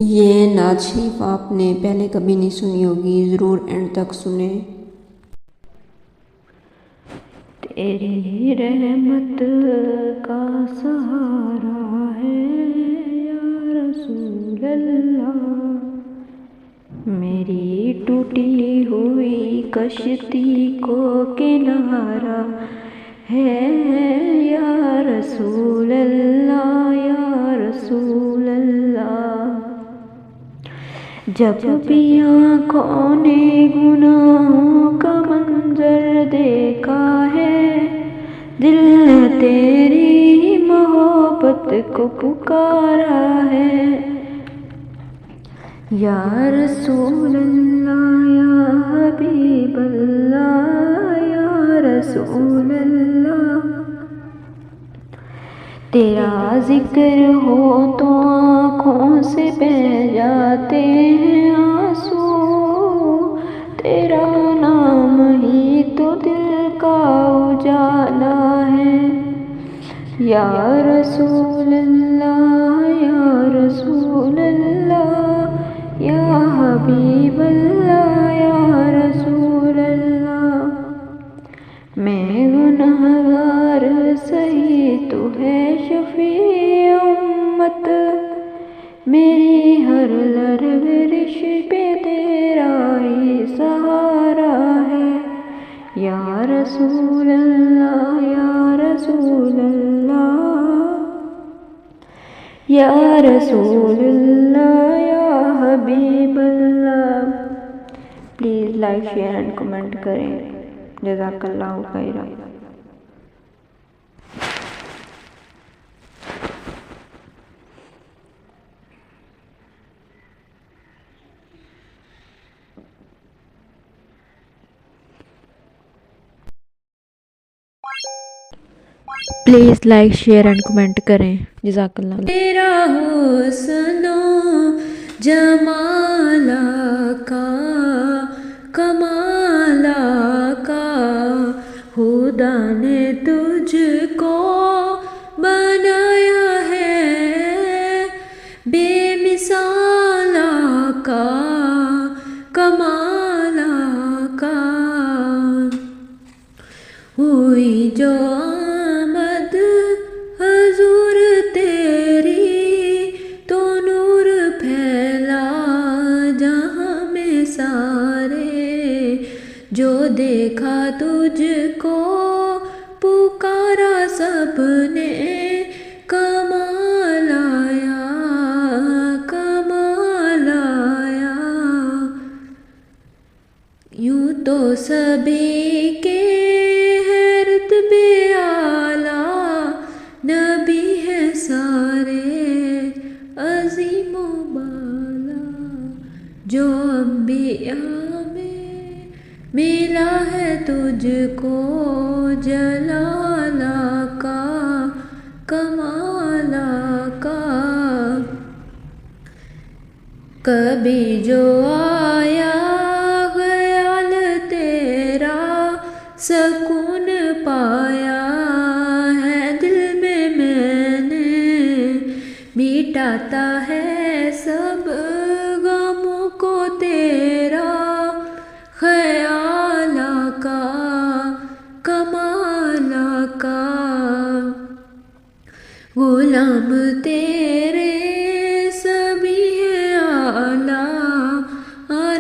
ये नात शरीफ आपने पहले कभी नहीं सुनी होगी, ज़रूर एंड तक सुने। तेरी रहमत का सहारा है या रसूल अल्लाह, मेरी टूटी हुई कश्ती को किनारा है या रसूल अल्लाह, या रसूल अल्लाह। जब भी आँखों ने गुनाहों का मंजर देखा है, दिल ने तेरी मोहब्बत को पुकारा है या रसूल अल्लाह, या हबीब अल्लाह, या रसूल अल्लाह। तेरा जिक्र हो तो आँखों से बह जाते हैं आंसू, तेरा नाम ही तो दिल का उजाला है या रसूल अल्लाह, या रसूल अल्लाह, या हबीब अल्लाह, या रसूल अल्लाह। मैं गुनहगार सही तू है शफी उम्मत, मेरी हर लरज़िश पे तेरा ही सहारा है या रसूल अल्लाह, या रसूल अल्लाह, या रसूल अल्लाह, या हबीब अल्लाह। Please like share and comment करें। जज़ाकल्लाहु खैरा। Please like share and comment करें। जज़ाकल्लाह। तेरा हुस्नो जमाला का कमाला का, खुदा ने तुझको बनाया है बेमिसाला का कमाला का। हुई जो आमद हजूर तेरी, तो नूर फैला जहाँ में सारे, जो देखा तुझको पुकारा सबने कमाल आया, कमाल आया। यूं तो सभी के है रुतबे आला, नबी है सारे अज़ीमो बाला, जो अंबिया में मिला है तुझको जलाला का कमाला का। कभी जो आया ख्याल तेरा, सकून पाया है दिल में मैंने, मिटाता है सब गमों को तेरा ख्याला का कमाला का। गुलाम तेरे सभी है आला,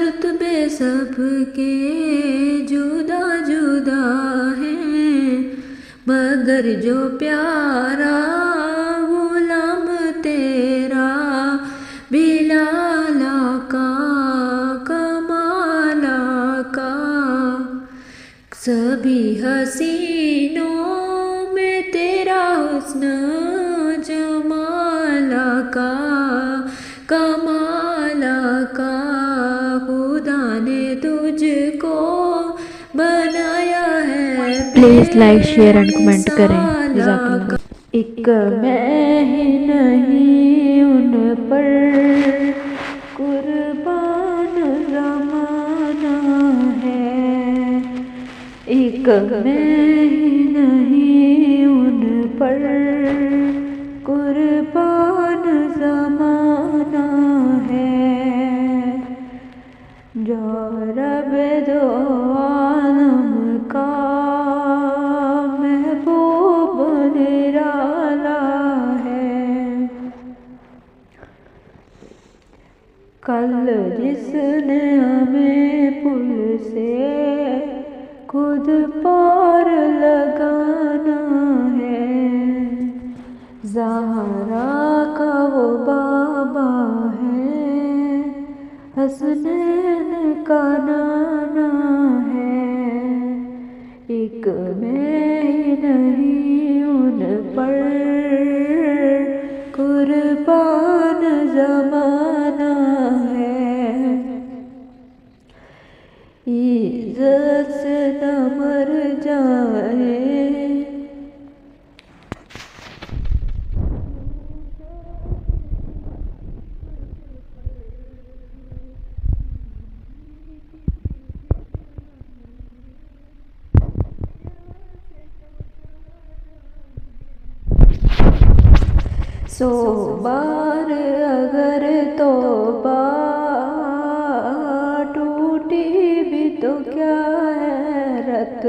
रुतबे सबके जुदा जुदा हैं, मगर जो प्यारा गुलाम तेरा बिलाला का कमाला का। सभी हसीनों में तेरा हुस्न जमाला का कमाला का, खुदा ने तुझको बनाया है। Please like share and comment करें। जज़ाकल्लाह। एक मैं ही नहीं उन पर कुर्बान ज़माना है, एक मैं ही नहीं उन पर कुर्बान ज़माना है। कल जिसने हमें पुल से खुद पार लगाना है, ज़हरा का वो बाबा है, हसनैन का नाना है। एक मैं ही नहीं उन पर कुर्बान ज़माना है, इज़्ज़त से न मर जाए। सौ बार अगर तौबा टूटी भी तो क्या हैरत,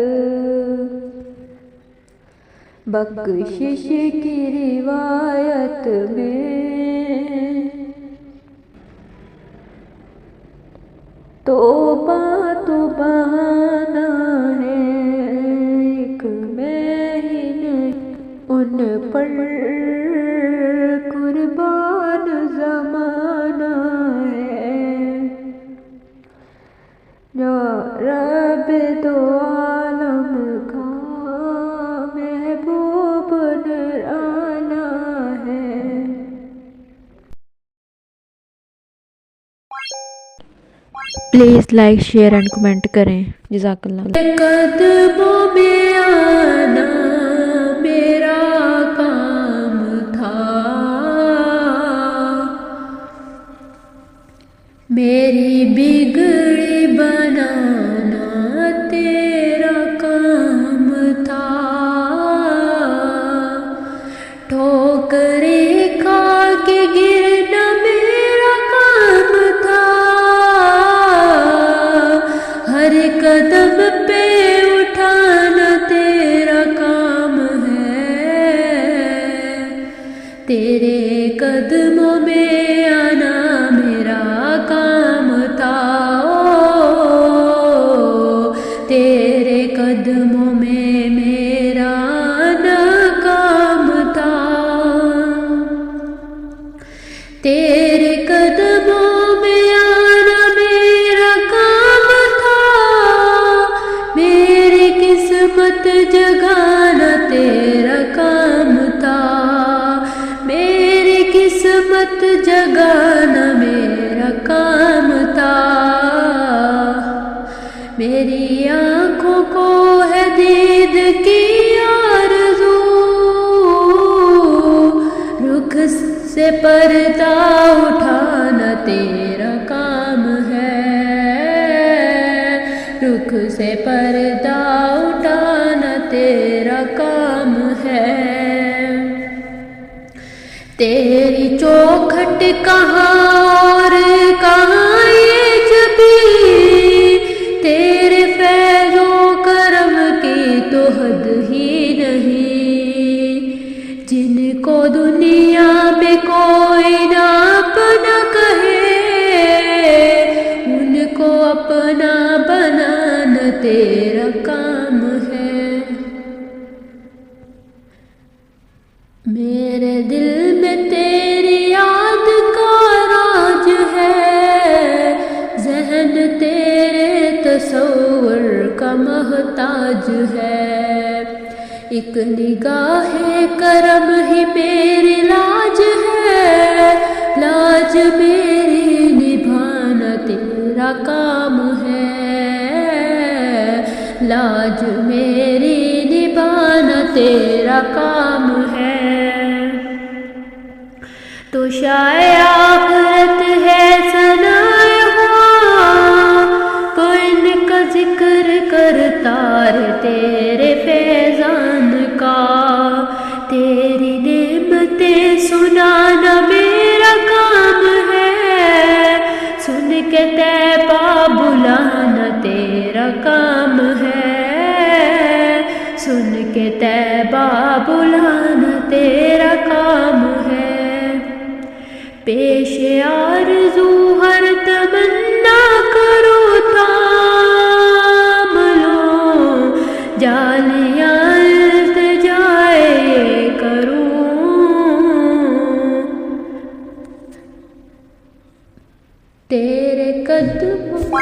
बख्शिश की रिवायत में तौबा तो बहाना है। एक मैं ही नहीं उन पर कुर्बान ज़माना है, या रब दो आलम का महबूब नराना है। Please like share and comment करें। जज़ाकल्लाह। कदमों में आना मेरा काम था, मेरी बिगड़ी बनाना तेरा काम था, ठोकरें खा के गिरना मेरा काम था, हर कदम पे उठाना तेरा काम है, तेरे कदमों में आना मेरा काम था, तेरे कदमों में मेरा आना काम था, तेरे कदमों में आना मेरा काम था, मेरी किस्मत जगाना तेरा काम था, मेरी किस्मत जगाना मेरा काम था, मेरी आँखों को है दीद की आरज़ू, रुख से पर्दा उठाना तेरा काम है, रुख से पर्दा उठाना तेरा काम है, तेरी चौखट कहाँ और कहाँ ये जबी, तेरे फैज़ो करम की तो हद ही नहीं, जिनको दुनिया में कोई ना अपना कहे, उनको अपना बनाना तेरा काम है। मेरे दिल में तेरी याद का राज है, ज़हन तेरे तसव्वुर का महताज है, एक निगाहे करम ही मेरी लाज है, लाज मेरी निभाना तेरा काम है, लाज मेरी निभाना तेरा काम है, तो शायद आखिरत है सनाए तो इनका जिक्र करता रहे तेरे फैजान का, तेरी नेमतें सुनाना मेरा काम है, सुन के तैबा बुलाना तेरा काम है, सुन के तैबा बुलाना तेरा काम है, पेश आरज़ू हर तेरे कदमों